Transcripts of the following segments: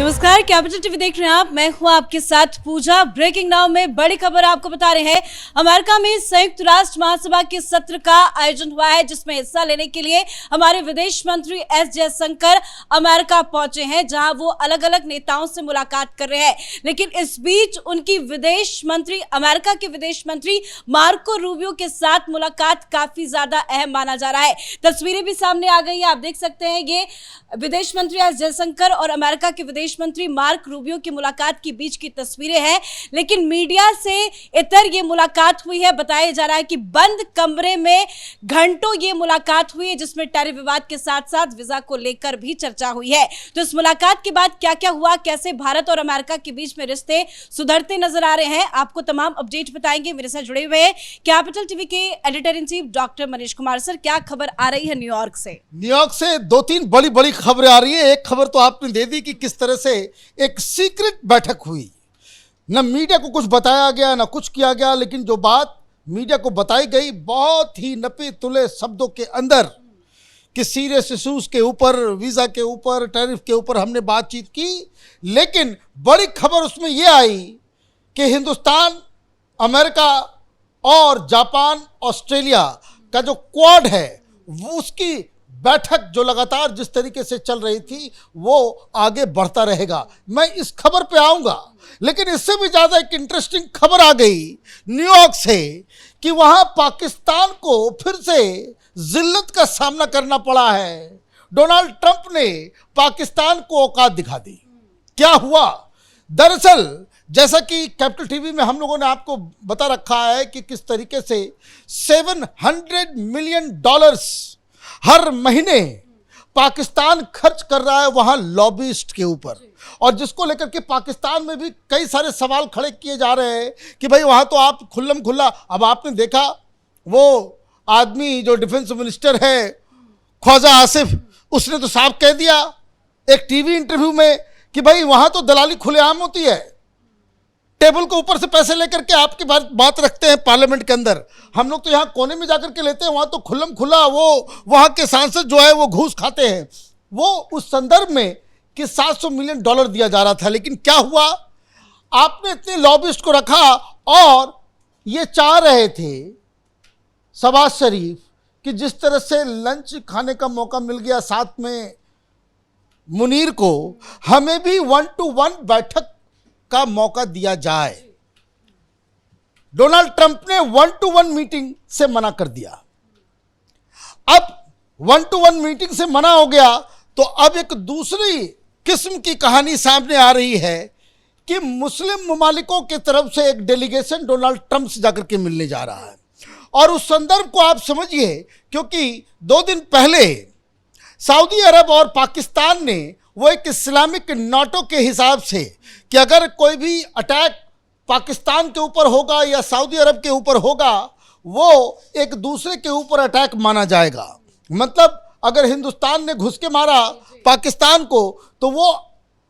नमस्कार, capital TV देख रहे हैं आप। मैं हूं आपके साथ पूजा। ब्रेकिंग नाउ में बड़ी खबर आपको बता रहे हैं। अमेरिका में संयुक्त राष्ट्र महासभा के सत्र का आयोजन हुआ है, जिसमें हिस्सा लेने के लिए हमारे विदेश मंत्री एस जयशंकर अमेरिका पहुंचे हैं, जहां वो अलग अलग नेताओं से मुलाकात कर रहे हैं। लेकिन इस बीच उनकी अमेरिका के विदेश मंत्री मार्को रूबियो के साथ मुलाकात काफी ज्यादा अहम माना जा रहा है। तस्वीरें भी सामने आ गई है, आप देख सकते हैं। ये विदेश मंत्री एस जयशंकर और अमेरिका के विदेश मंत्री मार्क रूबियो की मुलाकात के बीच की तस्वीरें हैं। लेकिन मीडिया से इतर ये मुलाकात हुई है। बताया जा रहा है कि बंद कमरे में घंटों ये मुलाकात हुई है, जिसमें टैरिफ विवाद के साथ साथ वीजा को लेकर भी चर्चा हुई है। तो इस मुलाकात के बाद क्या क्या हुआ, कैसे भारत और अमेरिका के बीच में रिश्ते सुधरते नजर आ रहे हैं, आपको तमाम अपडेट बताएंगे। मेरे साथ जुड़े हुए हैं कैपिटल टीवी के editor in chief doctor Manish Kumar. Sir, क्या खबर आ रही है न्यूयॉर्क से? न्यूयॉर्क से दो तीन बड़ी खबरें आ रही है। एक खबर तो आपने दे दी कि किस तरह से एक सीक्रेट बैठक हुई, न मीडिया को कुछ बताया गया न कुछ किया गया, लेकिन जो बात मीडिया को बताई गई बहुत ही नपे तुले शब्दों के अंदर कि सीरियस इश्यूज के ऊपर, वीजा के ऊपर, टैरिफ के ऊपर हमने बातचीत की। लेकिन बड़ी खबर उसमें यह आई कि हिंदुस्तान, अमेरिका और जापान, ऑस्ट्रेलिया का जो क्वाड है वो उसकी बैठक जो लगातार जिस तरीके से चल रही थी वो आगे बढ़ता रहेगा। मैं इस खबर पे आऊंगा, लेकिन इससे भी ज़्यादा एक इंटरेस्टिंग खबर आ गई न्यूयॉर्क से कि वहाँ पाकिस्तान को फिर से जिल्लत का सामना करना पड़ा है। डोनाल्ड ट्रंप ने पाकिस्तान को औकात दिखा दी। क्या हुआ? दरअसल जैसा कि कैपिटल टीवी में हम लोगों ने आपको बता रखा है कि किस तरीके से $700 मिलियन हर महीने पाकिस्तान खर्च कर रहा है वहां लॉबिस्ट के ऊपर, और जिसको लेकर के पाकिस्तान में भी कई सारे सवाल खड़े किए जा रहे हैं कि भाई वहां तो आप खुल्लम खुल्ला। अब आपने देखा वो आदमी जो डिफेंस मिनिस्टर है ख्वाजा आसिफ, उसने तो साफ कह दिया एक टीवी इंटरव्यू में कि भाई वहां तो दलाली खुलेआम होती है। टेबल को ऊपर से पैसे लेकर के आपकी बात रखते हैं पार्लियामेंट के अंदर। हम लोग तो यहाँ कोने में जाकर के लेते हैं, वहाँ तो खुल्लम खुला वो वहाँ के सांसद जो है वो घूस खाते हैं। वो उस संदर्भ में कि $700 मिलियन दिया जा रहा था। लेकिन क्या हुआ? आपने इतने लॉबिस्ट को रखा और ये चाह रहे थे शहबाज शरीफ कि जिस तरह से लंच खाने का मौका मिल गया साथ में मुनीर को, हमें भी 1-to-1 बैठक का मौका दिया जाए। डोनाल्ड ट्रंप ने 1-to-1 मीटिंग से मना कर दिया। अब 1-to-1 मीटिंग से मना हो गया तो अब एक दूसरी किस्म की कहानी सामने आ रही है कि मुस्लिम ममालिकों की तरफ से एक डेलीगेशन डोनाल्ड ट्रंप से जाकर के मिलने जा रहा है। और उस संदर्भ को आप समझिए, क्योंकि 2 दिन पहले सऊदी अरब और पाकिस्तान ने वो एक इस्लामिक नाटो के हिसाब से कि अगर कोई भी अटैक पाकिस्तान के ऊपर होगा या सऊदी अरब के ऊपर होगा, वो एक दूसरे के ऊपर अटैक माना जाएगा। मतलब अगर हिंदुस्तान ने घुस के मारा पाकिस्तान को तो वो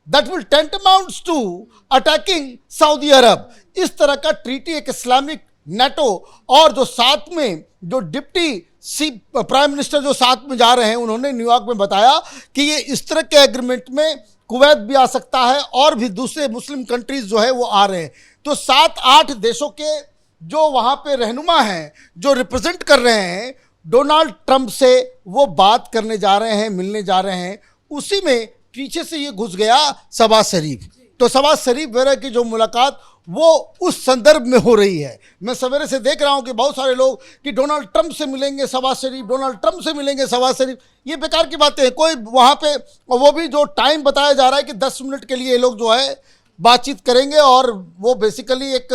that will tantamounts to attacking Saudi Arab. इस तरह का ट्रीटी एक इस्लामिक नाटो और जो साथ में जो डिप्टी प्राइम मिनिस्टर जो साथ में जा रहे हैं, उन्होंने न्यूयॉर्क में बताया कि ये इस तरह के एग्रीमेंट में कुवैत भी आ सकता है और भी दूसरे मुस्लिम कंट्रीज जो है वो आ रहे हैं। तो 7-8 देशों के जो वहाँ पे रहनुमा हैं, जो रिप्रेजेंट कर रहे हैं डोनाल्ड ट्रंप से, वो बात करने जा रहे हैं, मिलने जा रहे हैं। उसी में पीछे से ये घुस गया शहबाज शरीफ। तो शहबाज शरीफ वगैरह की जो मुलाकात वो उस संदर्भ में हो रही है। मैं सवेरे से देख रहा हूं कि बहुत सारे लोग कि डोनाल्ड ट्रंप से मिलेंगे शहबाज शरीफ, डोनाल्ड ट्रंप से मिलेंगे शहबाज शरीफ। ये बेकार की बातें हैं। कोई वहाँ पे वो भी जो टाइम बताया जा रहा है कि 10 मिनट के लिए ये लोग जो है बातचीत करेंगे, और वो बेसिकली एक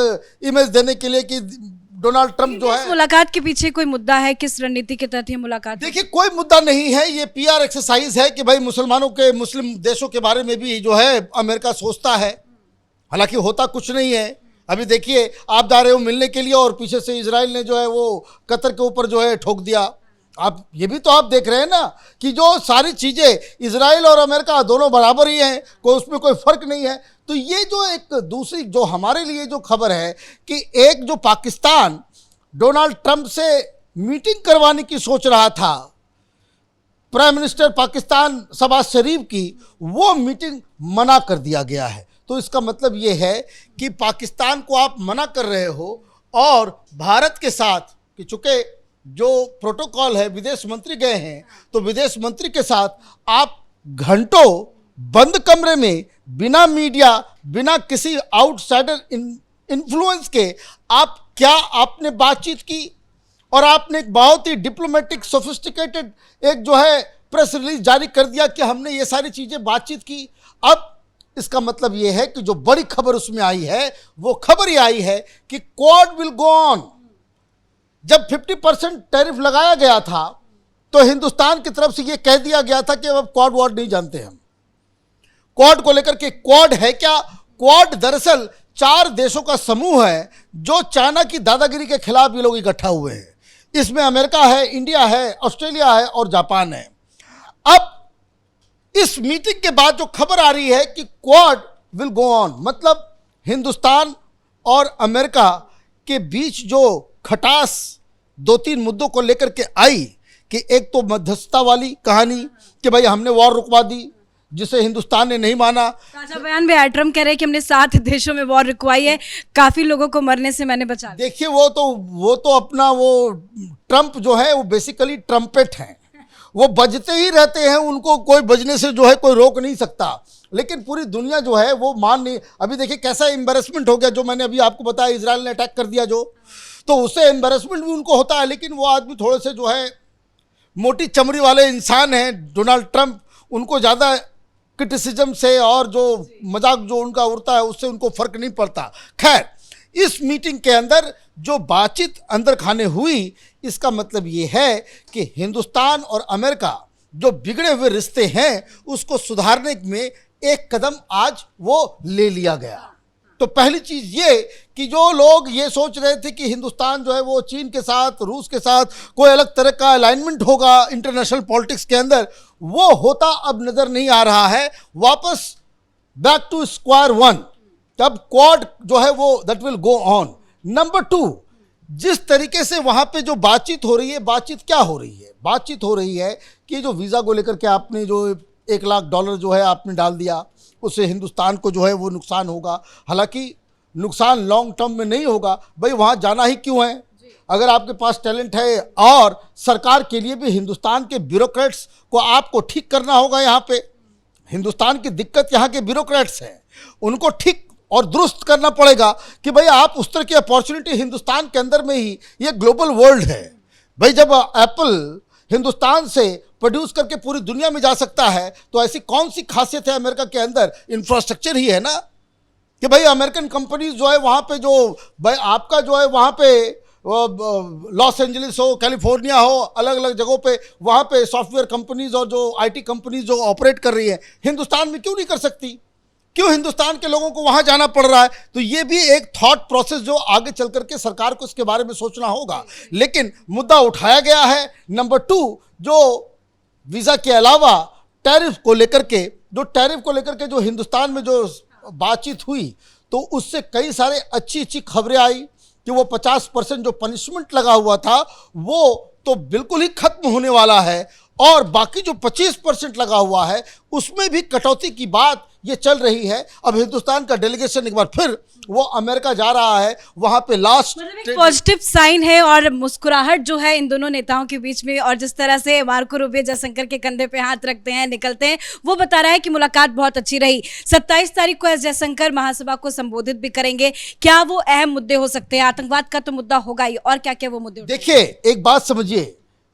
इमेज देने के लिए कि डोनाल्ड ट्रंप जो है। इस मुलाकात के पीछे कोई मुद्दा है? किस रणनीति के तहत ये मुलाकात? देखिए, कोई मुद्दा नहीं है। ये PR एक्सरसाइज है कि भाई मुसलमानों के, मुस्लिम देशों के बारे में भी जो है अमेरिका सोचता है। हालांकि होता कुछ नहीं है। अभी देखिए, आप जा रहे हो मिलने के लिए और पीछे से इजराइल ने जो है वो कतर के ऊपर जो है ठोक दिया। आप ये भी तो आप देख रहे हैं ना कि जो सारी चीज़ें इजराइल और अमेरिका दोनों बराबर ही हैं, कोई उसमें कोई फ़र्क नहीं है। तो ये जो एक दूसरी जो हमारे लिए जो खबर है कि एक जो पाकिस्तान डोनाल्ड ट्रंप से मीटिंग करवाने की सोच रहा था, प्राइम मिनिस्टर पाकिस्तान शहबाज शरीफ की, वो मीटिंग मना कर दिया गया है। तो इसका मतलब ये है कि पाकिस्तान को आप मना कर रहे हो और भारत के साथ, कि चूंकि जो प्रोटोकॉल है, विदेश मंत्री गए हैं, तो विदेश मंत्री के साथ आप घंटों बंद कमरे में बिना मीडिया, बिना किसी आउटसाइडर इन्फ्लुएंस के आपने बातचीत की और आपने एक बहुत ही डिप्लोमेटिक सोफिस्टिकेटेड एक जो है प्रेस रिलीज जारी कर दिया कि हमने ये सारी चीज़ें बातचीत की। अब इसका मतलब ये है कि जो बड़ी खबर उसमें आई है, वो खबर ये आई है कि क्वाड विल गो ऑन। जब 50% टैरिफ लगाया गया था तो हिंदुस्तान की तरफ से ये कह दिया गया था कि अब क्वाड वॉर नहीं जानते हम। क्वाड को लेकर के, क्वाड है क्या? क्वाड दरअसल 4 देशों का समूह है जो चाइना की दादागिरी के खिलाफ ये लोग इकट्ठा हुए हैं। इसमें अमेरिका है, इंडिया है, ऑस्ट्रेलिया है और जापान है। अब इस मीटिंग के बाद जो खबर आ रही है कि क्वाड विल गो ऑन, मतलब हिंदुस्तान और अमेरिका के बीच जो खटास 2-3 मुद्दों को लेकर के आई, कि एक तो मध्यस्थता वाली कहानी कि भाई हमने वॉर रुकवा दी, जिसे हिंदुस्तान ने नहीं माना। ताजा बयान में ट्रम्प कह रहे हैं कि हमने 7 देशों में वॉर रुकवाई है, काफी लोगों को मरने से मैंने बचा दिया। देखिए वो तो अपना वो ट्रम्प जो है वो बेसिकली ट्रम्पेट हैं, वो बजते ही रहते हैं, उनको कोई बजने से जो है कोई रोक नहीं सकता। लेकिन पूरी दुनिया जो है वो मान नहीं। अभी देखिए कैसा एम्बैरेसमेंट हो गया, जो मैंने अभी आपको बताया, इजराइल ने अटैक कर दिया जो, तो उससे एम्बैरेसमेंट भी उनको होता है। लेकिन वो आदमी थोड़े से जो है मोटी चमड़ी वाले इंसान हैं, डोनाल्ड ट्रंप, उनको ज़्यादा क्रिटिसिज्म से और जो मजाक जो उनका उड़ता है उससे उनको फर्क नहीं पड़ता। खैर, इस मीटिंग के अंदर जो बातचीत अंदर खाने हुई, इसका मतलब ये है कि हिंदुस्तान और अमेरिका जो बिगड़े हुए रिश्ते हैं उसको सुधारने में एक कदम आज वो ले लिया गया। तो पहली चीज़ ये कि जो लोग ये सोच रहे थे कि हिंदुस्तान जो है वो चीन के साथ, रूस के साथ कोई अलग तरह का अलाइनमेंट होगा इंटरनेशनल पॉलिटिक्स के अंदर, वो होता अब नज़र नहीं आ रहा है। वापस बैक टू स्क्वायर वन। तब क्वाड जो है वो that will go on. Number 2, जिस तरीके से वहाँ पे जो बातचीत हो रही है, बातचीत क्या हो रही है? बातचीत हो रही है कि जो वीज़ा को लेकर के आपने जो $1 लाख जो है आपने डाल दिया, उससे हिंदुस्तान को जो है वो नुकसान होगा। हालांकि नुकसान लॉन्ग टर्म में नहीं होगा, भाई वहाँ जाना ही क्यों है? अगर आपके पास टैलेंट है, और सरकार के लिए भी हिंदुस्तान के ब्यूरोक्रेट्स को आपको ठीक करना होगा। यहाँ पे हिंदुस्तान की दिक्कत यहाँ के ब्यूरोक्रेट्स हैं, उनको ठीक और दुरुस्त करना पड़ेगा कि भाई आप उस तरह की अपॉर्चुनिटी हिंदुस्तान के अंदर में ही, ये ग्लोबल वर्ल्ड है भाई, जब एप्पल हिंदुस्तान से प्रोड्यूस करके पूरी दुनिया में जा सकता है तो ऐसी कौन सी खासियत है अमेरिका के अंदर? इंफ्रास्ट्रक्चर ही है ना, कि भाई अमेरिकन कंपनीज जो है वहाँ पे, जो भाई आपका जो है वहाँ पे लॉस एंजलिस हो, कैलिफोर्निया हो, अलग अलग जगहों पे वहाँ पे सॉफ्टवेयर कंपनीज और जो आईटी कंपनीज जो ऑपरेट कर रही है, हिंदुस्तान में क्यों नहीं कर सकती? क्यों हिंदुस्तान के लोगों को वहाँ जाना पड़ रहा है? तो ये भी एक थॉट प्रोसेस जो आगे चल करके सरकार को इसके बारे में सोचना होगा। लेकिन मुद्दा उठाया गया है। नंबर 2, जो वीज़ा के अलावा टैरिफ को लेकर के जो हिंदुस्तान में जो बातचीत हुई, तो उससे कई सारे अच्छी खबरें आई कि वो 50% जो पनिशमेंट लगा हुआ था वो तो बिल्कुल ही खत्म होने वाला है, और बाकी जो 25% लगा हुआ है उसमें भी कटौती की बात ये चल रही है। अब हिंदुस्तान का डेलीगेशन एक बार फिर वो अमेरिका जा रहा है, वहाँ पे लास्ट मतलब एक पॉजिटिव साइन है और मुस्कुराहट जो है इन दोनों नेताओं के बीच में, और जिस तरह से मार्को रूबियो जयशंकर के कंधे पे हाथ रखते हैं, निकलते हैं, वो बता रहा है कि मुलाकात बहुत अच्छी रही। 27 तारीख को एस जयशंकर महासभा को संबोधित भी करेंगे। क्या वो अहम मुद्दे हो सकते हैं? आतंकवाद का तो मुद्दा होगा ही, और क्या क्या वो मुद्दे? देखिए, एक बात समझिए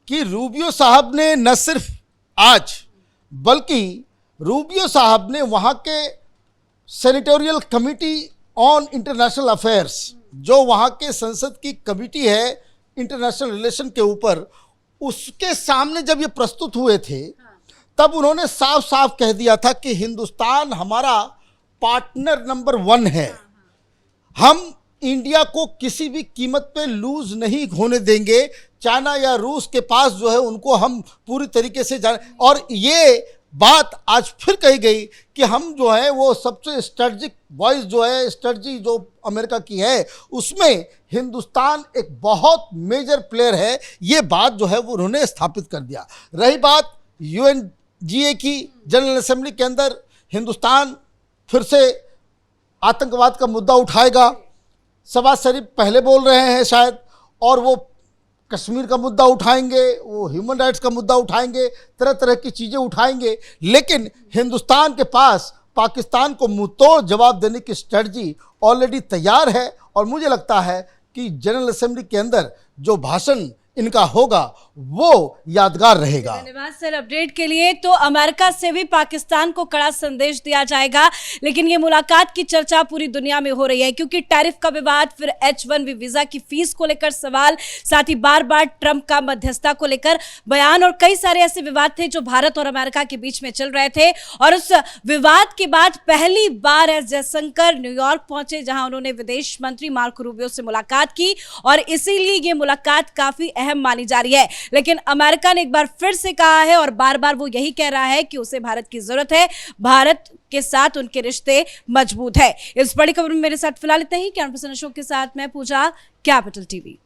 कि रूबियो साहब ने न सिर्फ आज, बल्कि रूबियो साहब ने वहाँ के सेनेटोरियल कमिटी ऑन इंटरनेशनल अफेयर्स, जो वहाँ के संसद की कमिटी है इंटरनेशनल रिलेशन के ऊपर, उसके सामने जब ये प्रस्तुत हुए थे, तब उन्होंने साफ साफ कह दिया था कि हिंदुस्तान हमारा पार्टनर नंबर 1 है। हम इंडिया को किसी भी कीमत पे लूज नहीं होने देंगे। चाइना या रूस के पास जो है उनको हम पूरी तरीके से जाने, और ये बात आज फिर कही गई कि हम जो है वो सबसे स्ट्रेटजिक वॉइस जो है, स्ट्रेटजी जो अमेरिका की है उसमें हिंदुस्तान एक बहुत मेजर प्लेयर है। ये बात जो है वो उन्होंने स्थापित कर दिया। रही बात UNGA की जनरल असेंबली के अंदर हिंदुस्तान फिर से आतंकवाद का मुद्दा उठाएगा। शहबाज शरीफ पहले बोल रहे हैं शायद, और वो कश्मीर का मुद्दा उठाएंगे, वो ह्यूमन राइट्स का मुद्दा उठाएंगे, तरह तरह की चीज़ें उठाएंगे। लेकिन हिंदुस्तान के पास पाकिस्तान को मुंहतोड़ जवाब देने की स्ट्रेटजी ऑलरेडी तैयार है। और मुझे लगता है कि जनरल असेंबली के अंदर जो भाषण इनका होगा वो यादगार रहेगा। धन्यवाद सर अपडेट के लिए। तो अमेरिका से भी पाकिस्तान को कड़ा संदेश दिया जाएगा, लेकिन ये मुलाकात की चर्चा पूरी दुनिया में हो रही है, क्योंकि टैरिफ का विवाद, फिर H1B वीजा की फीस को लेकर सवाल, साथ ही बार बार ट्रंप का मध्यस्थता को लेकर बयान, और कई सारे ऐसे विवाद थे जो भारत और अमेरिका के बीच में चल रहे थे। और उस विवाद के बाद पहली बार एस जयशंकर न्यूयॉर्क पहुंचे, जहां उन्होंने विदेश मंत्री मार्को रूबियो से मुलाकात की, और इसीलिए ये मुलाकात काफी अहम मानी जा रही है। लेकिन अमेरिका ने एक बार फिर से कहा है, और बार बार वो यही कह रहा है कि उसे भारत की जरूरत है, भारत के साथ उनके रिश्ते मजबूत है। इस बड़ी खबर में मेरे साथ फिलहाल इतना ही। कैमरा पर्सन अशोक के साथ मैं पूजा, कैपिटल टीवी।